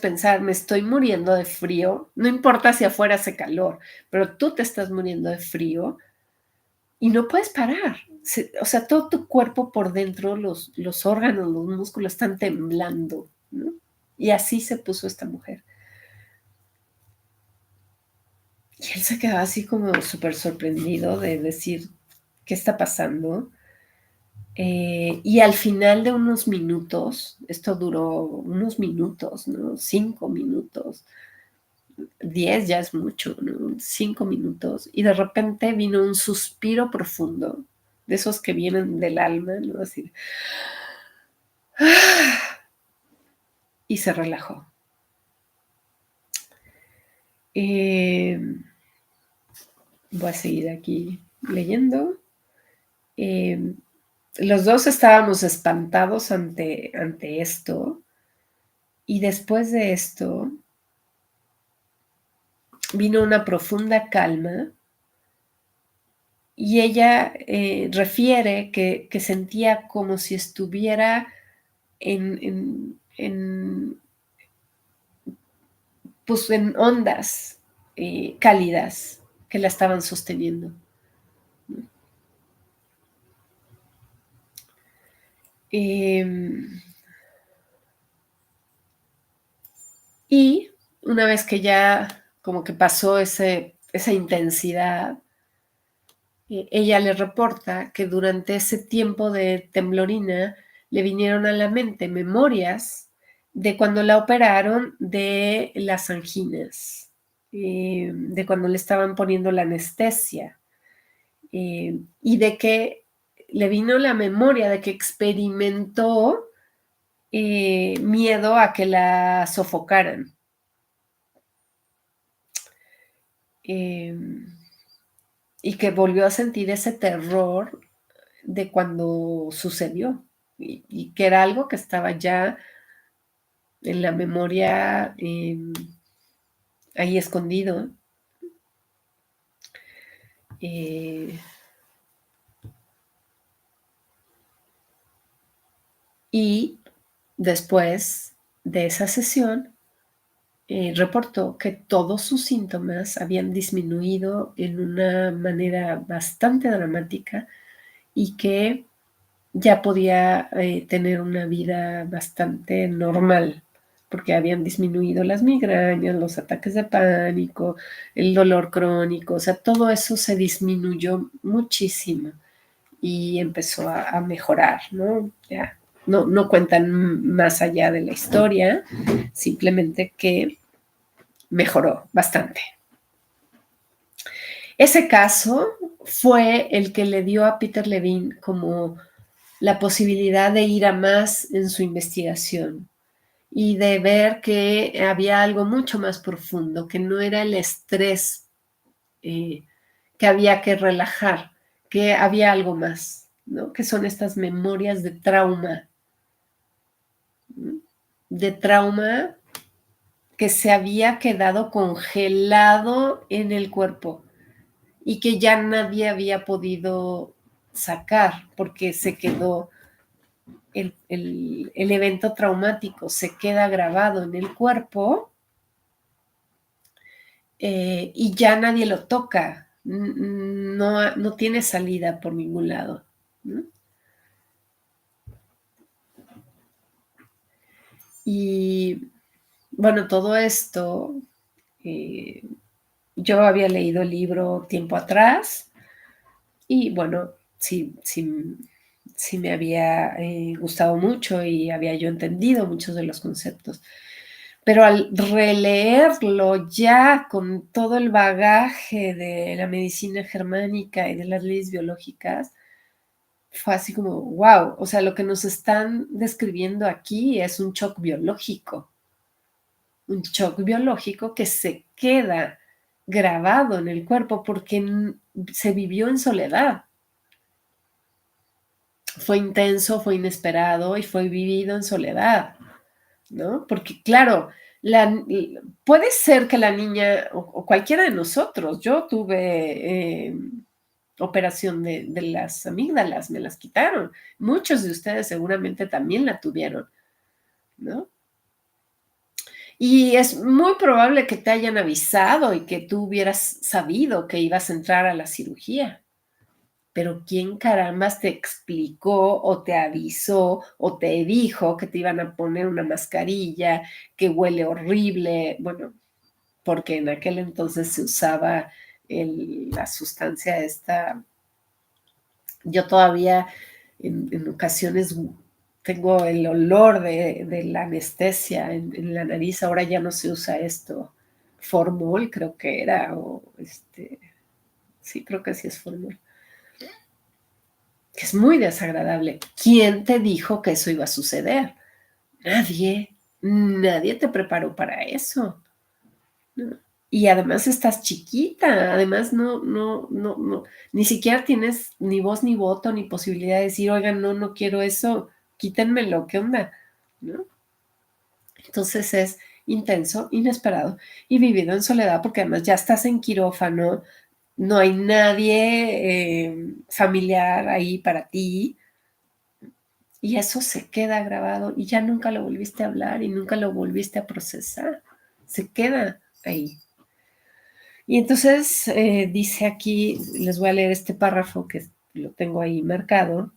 pensar, me estoy muriendo de frío, no importa si afuera hace calor, pero tú te estás muriendo de frío y no puedes parar. O sea, todo tu cuerpo por dentro, los órganos, los músculos están temblando, ¿no? Y así se puso esta mujer. Y él se quedaba así como súper sorprendido de decir, ¿qué está pasando? Y al final de unos minutos, esto duró unos minutos, ¿no? 5 minutos, 10 ya es mucho, ¿no? 5 minutos. Y de repente vino un suspiro profundo, de esos que vienen del alma, ¿no? Así. Y se relajó. Eh, voy a seguir aquí leyendo. Eh, los dos estábamos espantados ante esto. Y después de esto vino una profunda calma. Y ella refiere que sentía como si estuviera en pues en ondas cálidas que la estaban sosteniendo. Eh, Y una vez que ya como que pasó esa intensidad, ella le reporta que durante ese tiempo de temblorina le vinieron a la mente memorias de cuando la operaron de las anginas, de cuando le estaban poniendo la anestesia, y de que le vino la memoria de que experimentó miedo a que la sofocaran. Eh, y que volvió a sentir ese terror de cuando sucedió y que era algo que estaba ya en la memoria ahí escondido. Eh, y después de esa sesión, reportó que todos sus síntomas habían disminuido en una manera bastante dramática y que ya podía tener una vida bastante normal, porque habían disminuido las migrañas, los ataques de pánico, el dolor crónico, o sea, todo eso se disminuyó muchísimo y empezó a mejorar, ¿no? Ya no cuentan más allá de la historia, simplemente que mejoró bastante. Ese caso fue el que le dio a Peter Levine como la posibilidad de ir a más en su investigación y de ver que había algo mucho más profundo, que no era el estrés que había que relajar, que había algo más, ¿no? Que son estas memorias de trauma que se había quedado congelado en el cuerpo y que ya nadie había podido sacar porque se quedó el evento traumático se queda grabado en el cuerpo y ya nadie lo toca, no tiene salida por ningún lado, ¿no? Y bueno, todo esto, eh, yo había leído el libro tiempo atrás y bueno, sí me había gustado mucho y había yo entendido muchos de los conceptos. Pero al releerlo ya con todo el bagaje de la medicina germánica y de las leyes biológicas, fue así como, wow, o sea, lo que nos están describiendo aquí es un shock biológico que se queda grabado en el cuerpo porque se vivió en soledad. Fue intenso, fue inesperado y fue vivido en soledad, ¿no? Porque claro, puede ser que la niña o cualquiera de nosotros, yo tuve operación de las amígdalas, me las quitaron. Muchos de ustedes seguramente también la tuvieron, ¿no? Y es muy probable que te hayan avisado y que tú hubieras sabido que ibas a entrar a la cirugía. Pero ¿quién carambas te explicó o te avisó o te dijo que te iban a poner una mascarilla que huele horrible? Bueno, porque en aquel entonces se usaba la sustancia esta. Yo todavía en ocasiones tengo el olor de la anestesia en la nariz, ahora ya no se usa esto. Formol creo que era, o sí, creo que sí es formol. Que es muy desagradable. ¿Quién te dijo que eso iba a suceder? Nadie te preparó para eso, ¿no? Y además estás chiquita, además no, ni siquiera tienes ni voz ni voto ni posibilidad de decir, oigan, no quiero eso, quítenmelo, ¿qué onda? ¿No? Entonces es intenso, inesperado y vivido en soledad porque además ya estás en quirófano, no hay nadie familiar ahí para ti y eso se queda grabado y ya nunca lo volviste a hablar y nunca lo volviste a procesar, se queda ahí. Y entonces dice aquí, les voy a leer este párrafo que lo tengo ahí marcado.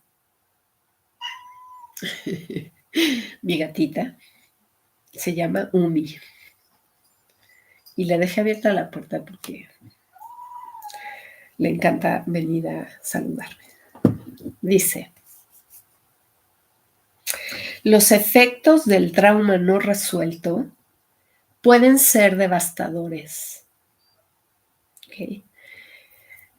Mi gatita se llama Umi. Y le dejé abierta la puerta porque le encanta venir a saludarme. Dice, los efectos del trauma no resuelto pueden ser devastadores. ¿Okay?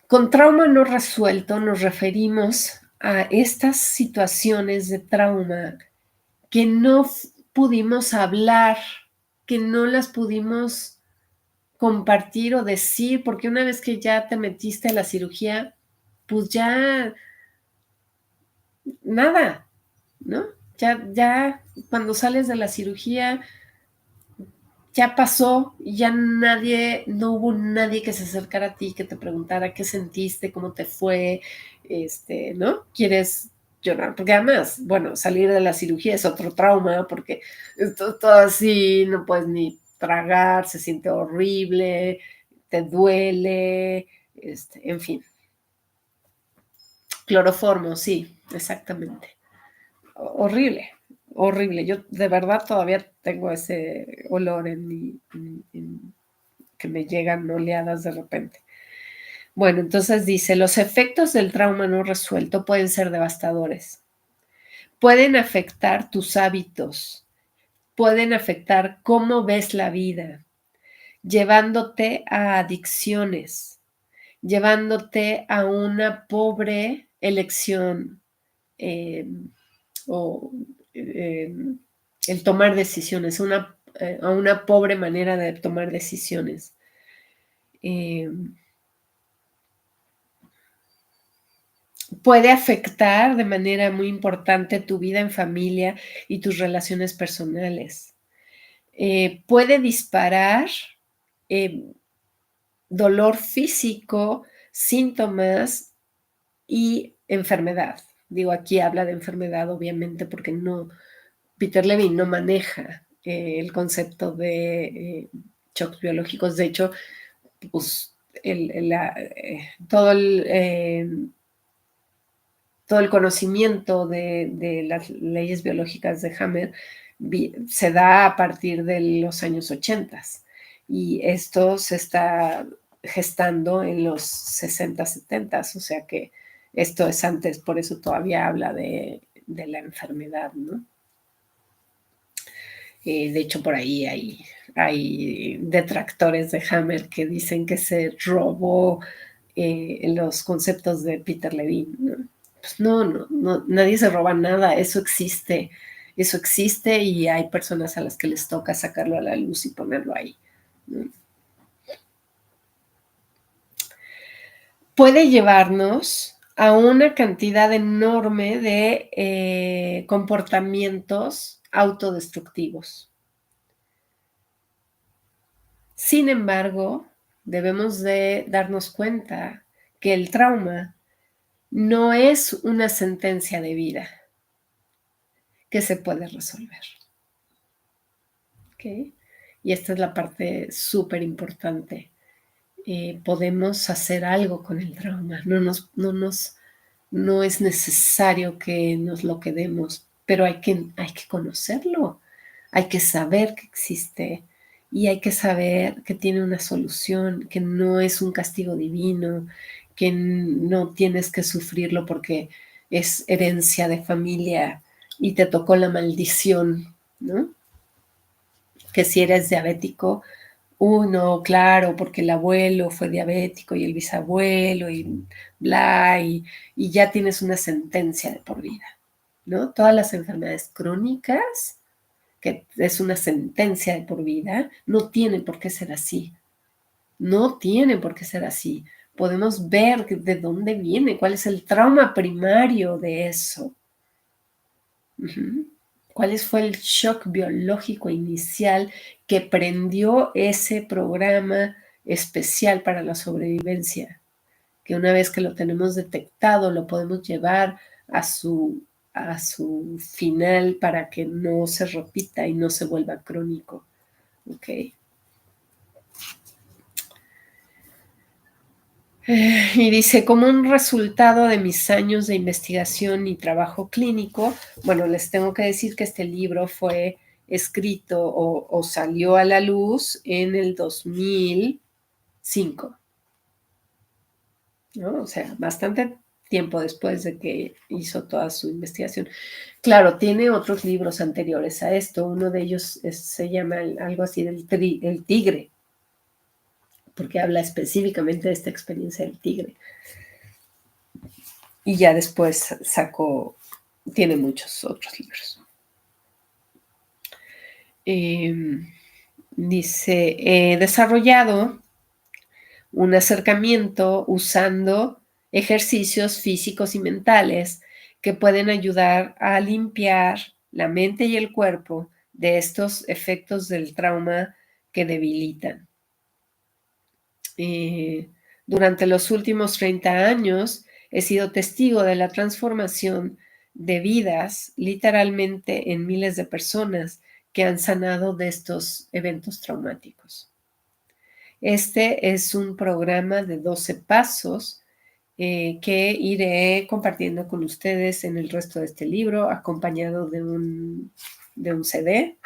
Con trauma no resuelto nos referimos a estas situaciones de trauma que no pudimos hablar, que no las pudimos compartir o decir, porque una vez que ya te metiste a la cirugía, pues ya nada, ¿no? Ya cuando sales de la cirugía, ya pasó, ya no hubo nadie que se acercara a ti, que te preguntara qué sentiste, cómo te fue, ¿no? ¿Quieres llorar? Porque además, bueno, salir de la cirugía es otro trauma, porque todo así, no puedes ni tragar, se siente horrible, te duele, en fin. Cloroformo, sí, exactamente. Horrible, horrible. Yo de verdad todavía tengo ese olor que me llegan oleadas de repente. Bueno, entonces dice, los efectos del trauma no resuelto pueden ser devastadores. Pueden afectar tus hábitos, pueden afectar cómo ves la vida, llevándote a adicciones, llevándote a una pobre elección o el tomar decisiones, a una pobre manera de tomar decisiones. Puede afectar de manera muy importante tu vida en familia y tus relaciones personales. Puede disparar dolor físico, síntomas y enfermedad. Digo, aquí habla de enfermedad, obviamente, porque Peter Levine no maneja el concepto de shocks biológicos. De hecho, pues, todo el conocimiento de las leyes biológicas de Hammer se da a partir de los años 80 y esto se está gestando en los 60, 70, o sea que esto es antes, por eso todavía habla de la enfermedad, ¿no? De hecho, por ahí hay detractores de Hammer que dicen que se robó los conceptos de Peter Levine, ¿no? Pues no, nadie se roba nada, eso existe y hay personas a las que les toca sacarlo a la luz y ponerlo ahí, ¿no? Puede llevarnos a una cantidad enorme de comportamientos autodestructivos. Sin embargo, debemos de darnos cuenta que el trauma no es una sentencia de vida que se puede resolver. ¿Okay? Y esta es la parte súper importante. Podemos hacer algo con el trauma. No es necesario que nos lo quedemos, pero hay que conocerlo. Hay que saber que existe y hay que saber que tiene una solución, que no es un castigo divino, que no tienes que sufrirlo porque es herencia de familia y te tocó la maldición, ¿no? Que si eres diabético, no, claro, porque el abuelo fue diabético y el bisabuelo y bla, y ya tienes una sentencia de por vida, ¿no? Todas las enfermedades crónicas, que es una sentencia de por vida, no tienen por qué ser así. No tienen por qué ser así. Podemos ver de dónde viene, cuál es el trauma primario de eso. ¿Cuál fue el shock biológico inicial que prendió ese programa especial para la sobrevivencia? Que una vez que lo tenemos detectado, lo podemos llevar a su final para que no se repita y no se vuelva crónico. ¿Ok? Y dice, como un resultado de mis años de investigación y trabajo clínico, bueno, les tengo que decir que este libro fue escrito o salió a la luz en el 2005, ¿no? O sea, bastante tiempo después de que hizo toda su investigación. Claro, tiene otros libros anteriores a esto. Uno de ellos se llama algo así del el tigre, porque habla específicamente de esta experiencia del tigre. Y ya después tiene muchos otros libros. Dice, desarrollado un acercamiento usando ejercicios físicos y mentales que pueden ayudar a limpiar la mente y el cuerpo de estos efectos del trauma que debilitan. Durante los últimos 30 años he sido testigo de la transformación de vidas, literalmente en miles de personas que han sanado de estos eventos traumáticos. Este es un programa de 12 pasos que iré compartiendo con ustedes en el resto de este libro, acompañado de un CD.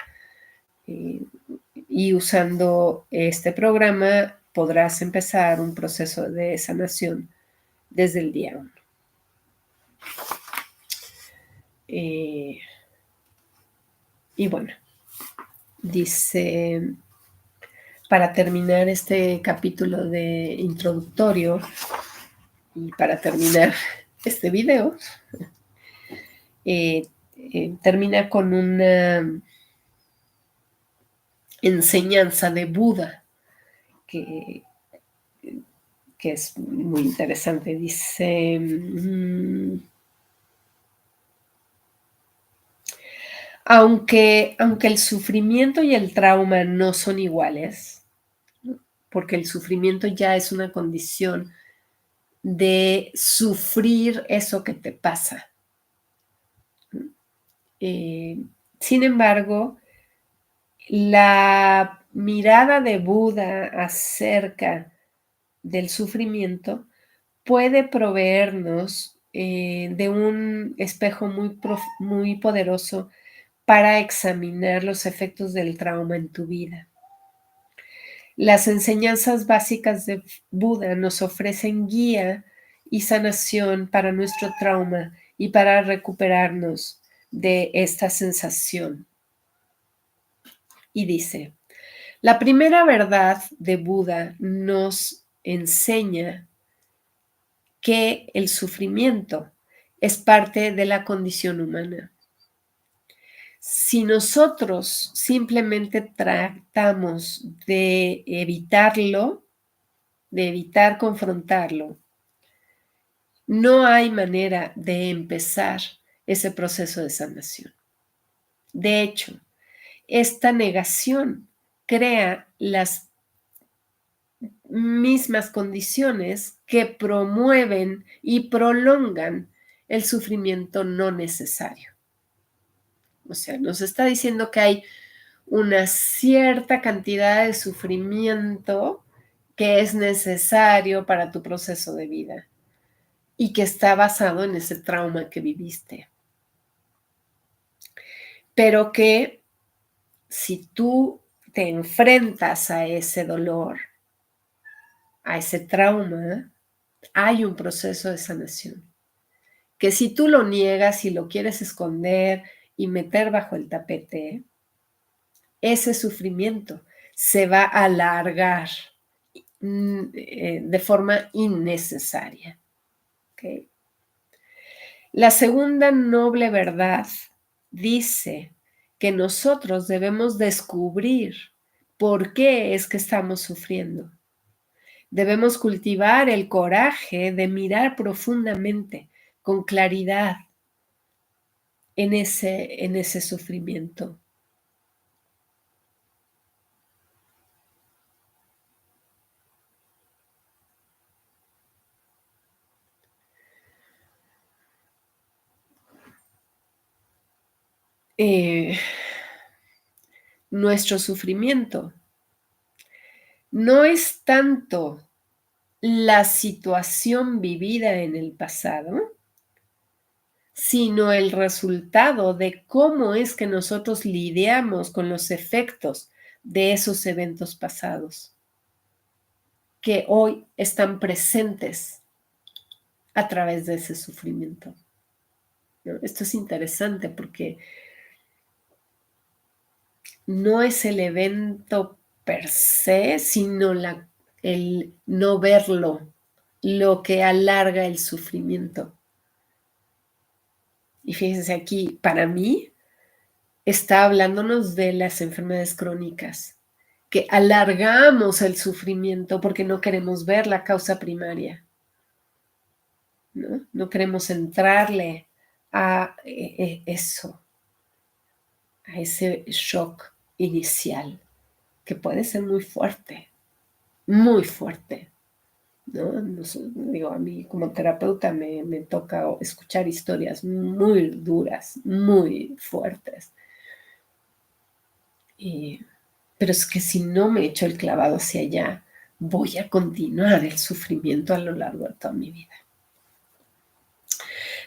Y usando este programa podrás empezar un proceso de sanación desde el día 1. Y bueno, dice, para terminar este capítulo de introductorio y para terminar este video, termina con una enseñanza de Buda que es muy interesante. Dice, aunque el sufrimiento y el trauma no son iguales, porque el sufrimiento ya es una condición de sufrir eso que te pasa. Sin embargo, la mirada de Buda acerca del sufrimiento puede proveernos de un espejo muy poderoso para examinar los efectos del trauma en tu vida. Las enseñanzas básicas de Buda nos ofrecen guía y sanación para nuestro trauma y para recuperarnos de esta sensación. Y dice, la primera verdad de Buda nos enseña que el sufrimiento es parte de la condición humana. Si nosotros simplemente tratamos de evitarlo, de evitar confrontarlo, no hay manera de empezar ese proceso de sanación. De hecho, esta negación crea las mismas condiciones que promueven y prolongan el sufrimiento no necesario. O sea, nos está diciendo que hay una cierta cantidad de sufrimiento que es necesario para tu proceso de vida y que está basado en ese trauma que viviste. Pero que si tú te enfrentas a ese dolor, a ese trauma, hay un proceso de sanación. Que si tú lo niegas y lo quieres esconder y meter bajo el tapete, ese sufrimiento se va a alargar de forma innecesaria. ¿Okay? La segunda noble verdad dice que nosotros debemos descubrir por qué es que estamos sufriendo. Debemos cultivar el coraje de mirar profundamente, con claridad, en ese sufrimiento. Nuestro sufrimiento no es tanto la situación vivida en el pasado, sino el resultado de cómo es que nosotros lidiamos con los efectos de esos eventos pasados que hoy están presentes a través de ese sufrimiento, ¿no? Esto es interesante porque no es el evento per se, sino el no verlo, lo que alarga el sufrimiento. Y fíjense aquí, para mí, está hablándonos de las enfermedades crónicas, que alargamos el sufrimiento porque no queremos ver la causa primaria, ¿no? No queremos entrarle a eso, a ese shock inicial, que puede ser muy fuerte, ¿no? Digo, a mí como terapeuta me toca escuchar historias muy duras, muy fuertes. Pero es que si no me echo el clavado hacia allá, voy a continuar el sufrimiento a lo largo de toda mi vida.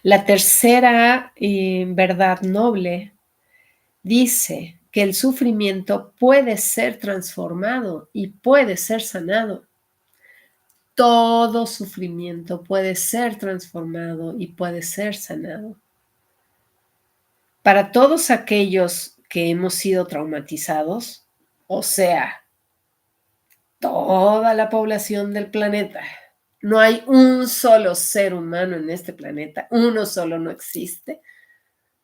La tercera verdad noble dice que el sufrimiento puede ser transformado y puede ser sanado. Todo sufrimiento puede ser transformado y puede ser sanado. Para todos aquellos que hemos sido traumatizados, o sea, toda la población del planeta, no hay un solo ser humano en este planeta, uno solo no existe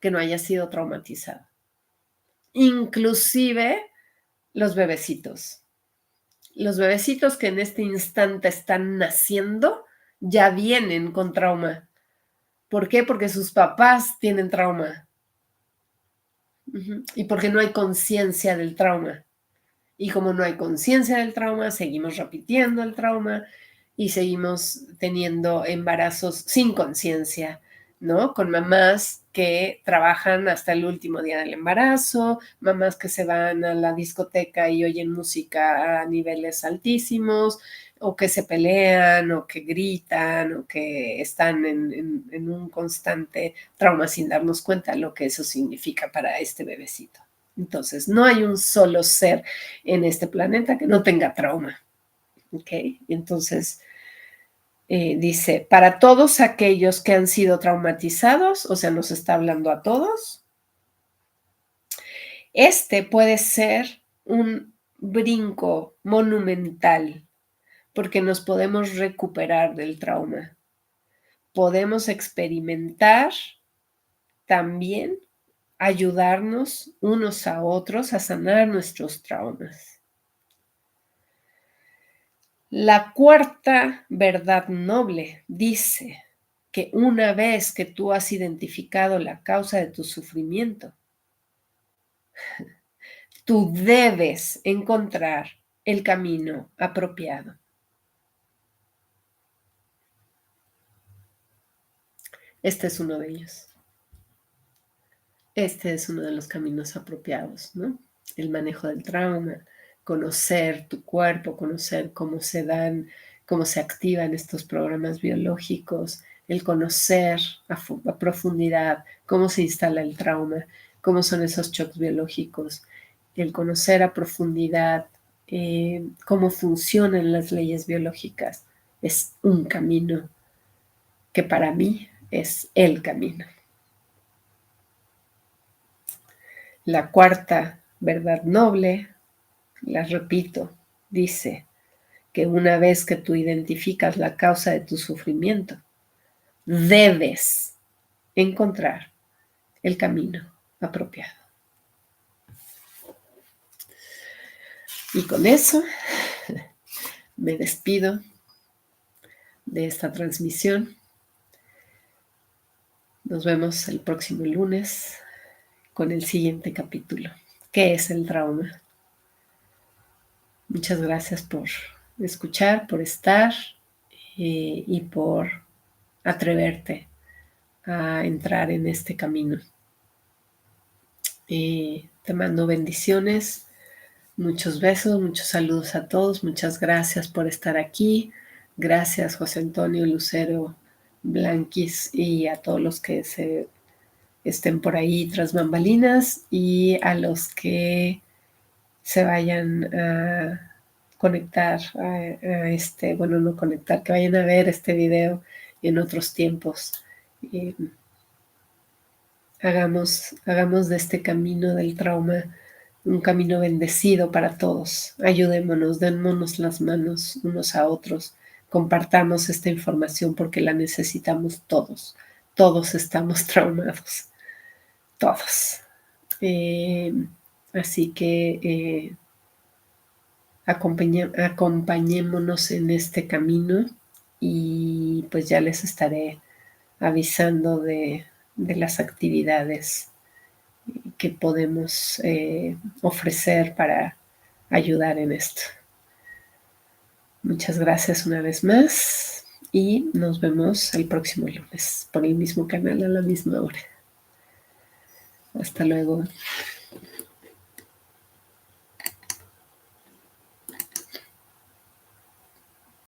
que no haya sido traumatizado. Inclusive los bebecitos. Los bebecitos que en este instante están naciendo ya vienen con trauma. ¿Por qué? Porque sus papás tienen trauma. Y porque no hay conciencia del trauma. Y como no hay conciencia del trauma, seguimos repitiendo el trauma y seguimos teniendo embarazos sin conciencia, ¿no? Con mamás que trabajan hasta el último día del embarazo, mamás que se van a la discoteca y oyen música a niveles altísimos, o que se pelean, o que gritan, o que están en un constante trauma sin darnos cuenta lo que eso significa para este bebecito. Entonces, no hay un solo ser en este planeta que no tenga trauma. ¿Ok? Entonces, dice, para todos aquellos que han sido traumatizados, o sea, nos está hablando a todos, este puede ser un brinco monumental porque nos podemos recuperar del trauma. Podemos experimentar también ayudarnos unos a otros a sanar nuestros traumas. La cuarta verdad noble dice que una vez que tú has identificado la causa de tu sufrimiento, tú debes encontrar el camino apropiado. Este es uno de ellos. Este es uno de los caminos apropiados, ¿no? El manejo del trauma, conocer tu cuerpo, conocer cómo se dan, cómo se activan estos programas biológicos, el conocer a profundidad cómo se instala el trauma, cómo son esos shocks biológicos, el conocer a profundidad cómo funcionan las leyes biológicas, es un camino que para mí es el camino. La cuarta verdad noble, la repito, dice que una vez que tú identificas la causa de tu sufrimiento, debes encontrar el camino apropiado. Y con eso me despido de esta transmisión. Nos vemos el próximo lunes con el siguiente capítulo. ¿Qué es el trauma? Muchas gracias por escuchar, por estar y por atreverte a entrar en este camino. Te mando bendiciones, muchos besos, muchos saludos a todos. Muchas gracias por estar aquí. Gracias José Antonio Lucero Blanquis y a todos los que se estén por ahí tras bambalinas y a los que se vayan a conectar bueno, no conectar, que vayan a ver este video en otros tiempos. Eh, hagamos de este camino del trauma un camino bendecido para todos. Ayudémonos, démonos las manos unos a otros, compartamos esta información porque la necesitamos todos. Todos estamos traumados, todos. Eh, Así que acompañémonos en este camino y pues ya les estaré avisando de las actividades que podemos ofrecer para ayudar en esto. Muchas gracias una vez más y nos vemos el próximo lunes por el mismo canal a la misma hora. Hasta luego.